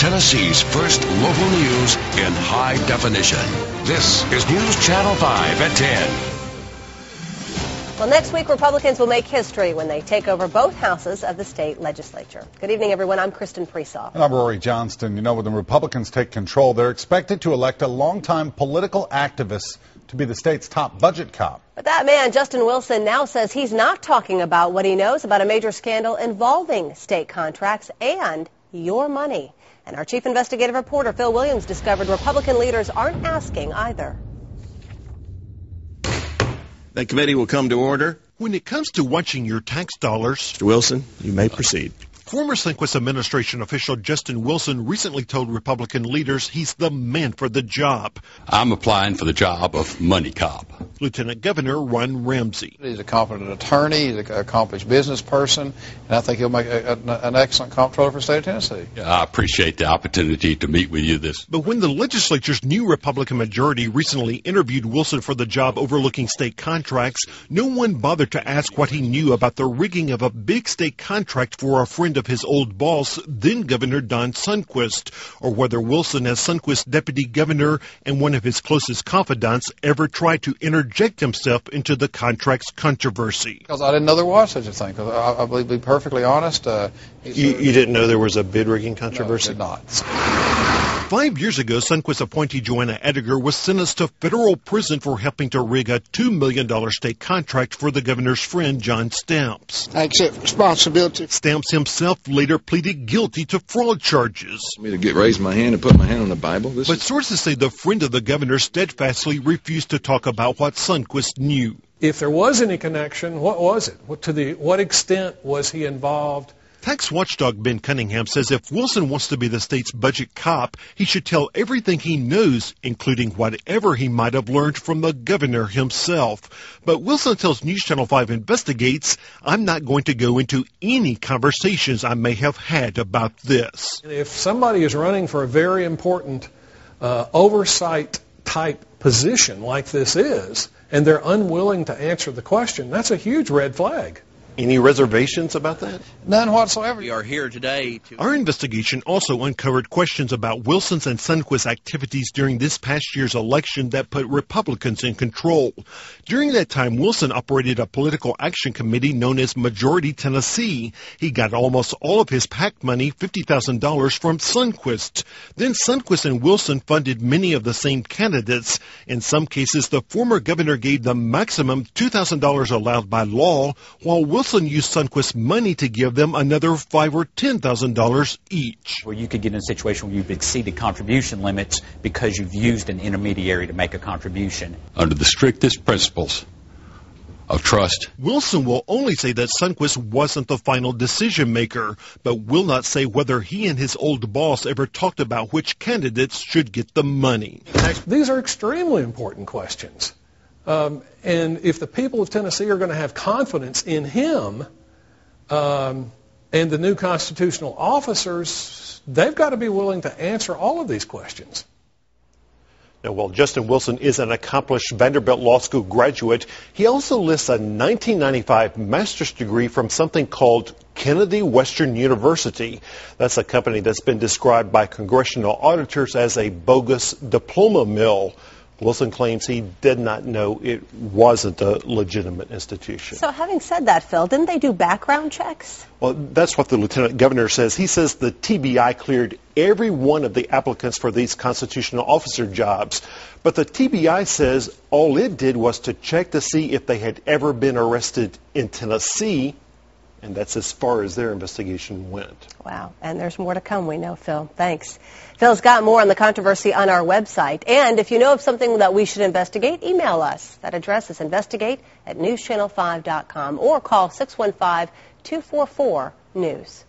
Tennessee's first local news in high definition. This is News Channel 5 at 10. Well, next week, Republicans will make history when they take over both houses of the state legislature. Good evening, everyone. I'm Kristen Presaw. And I'm Rory Johnston. You know, when the Republicans take control, they're expected to elect a longtime political activist to be the state's top budget cop. But that man, Justin Wilson, now says he's not talking about what he knows about a major scandal involving state contracts and your money. And our chief investigative reporter, Phil Williams, discovered Republican leaders aren't asking either. That committee will come to order. When it comes to watching your tax dollars, Mr. Wilson, you may proceed. Former Sunquist administration official Justin Wilson recently told Republican leaders he's the man for the job. I'm applying for the job of money cop. Lieutenant Governor Ron Ramsey. He's a competent attorney, he's an accomplished business person, and I think he'll make an excellent comptroller for the state of Tennessee. I appreciate the opportunity to meet with you But when the legislature's new Republican majority recently interviewed Wilson for the job overlooking state contracts, no one bothered to ask what he knew about the rigging of a big state contract for a friend of his old boss, then Governor Don Sunquist, or whether Wilson, as Sunquist's deputy governor and one of his closest confidants, ever tried to interject himself into the contract's controversy. Because I didn't know there was such a thing. Because I believe, to be perfectly honest, You didn't know there was a bid rigging controversy? No, I did not. 5 years ago, Sunquist appointee Joanna Ediger was sentenced to federal prison for helping to rig a $2 million state contract for the governor's friend, John Stamps. I accept responsibility. Stamps himself later pleaded guilty to fraud charges. Me to raise my hand and put my hand on the Bible. But sources say the friend of the governor steadfastly refused to talk about what Sunquist knew. If there was any connection, what was it? To what extent was he involved? Tax watchdog Ben Cunningham says if Wilson wants to be the state's budget cop, he should tell everything he knows, including whatever he might have learned from the governor himself. But Wilson tells News Channel 5 Investigates, I'm not going to go into any conversations I may have had about this. If somebody is running for a very important oversight type position like this is, and they're unwilling to answer the question, that's a huge red flag. Any reservations about that? None whatsoever. We are here today to... Our investigation also uncovered questions about Wilson's and Sunquist's activities during this past year's election that put Republicans in control. During that time, Wilson operated a political action committee known as Majority Tennessee. He got almost all of his PAC money, $50,000, from Sunquist. Then Sunquist and Wilson funded many of the same candidates. In some cases, the former governor gave the maximum $2,000 allowed by law, while Wilson used Sunquist's money to give them another $5,000 or $10,000 each. Where you could get in a situation where you've exceeded contribution limits because you've used an intermediary to make a contribution. Under the strictest principles of trust. Wilson will only say that Sunquist wasn't the final decision maker, but will not say whether he and his old boss ever talked about which candidates should get the money. These are extremely important questions. And if the people of Tennessee are going to have confidence in him and the new constitutional officers, they've got to be willing to answer all of these questions. Now, while Justin Wilson is an accomplished Vanderbilt Law School graduate, he also lists a 1995 master's degree from something called Kennedy Western University. That's a company that's been described by congressional auditors as a bogus diploma mill. Wilson claims he did not know it wasn't a legitimate institution. So having said that, Phil, didn't they do background checks? Well, that's what the lieutenant governor says. He says the TBI cleared every one of the applicants for these constitutional officer jobs. But the TBI says all it did was to check to see if they had ever been arrested in Tennessee. And that's as far as their investigation went. Wow. And there's more to come, we know, Phil. Thanks. Phil's got more on the controversy on our website. And if you know of something that we should investigate, email us. That address is investigate@newschannel5.com or call 615-244-NEWS.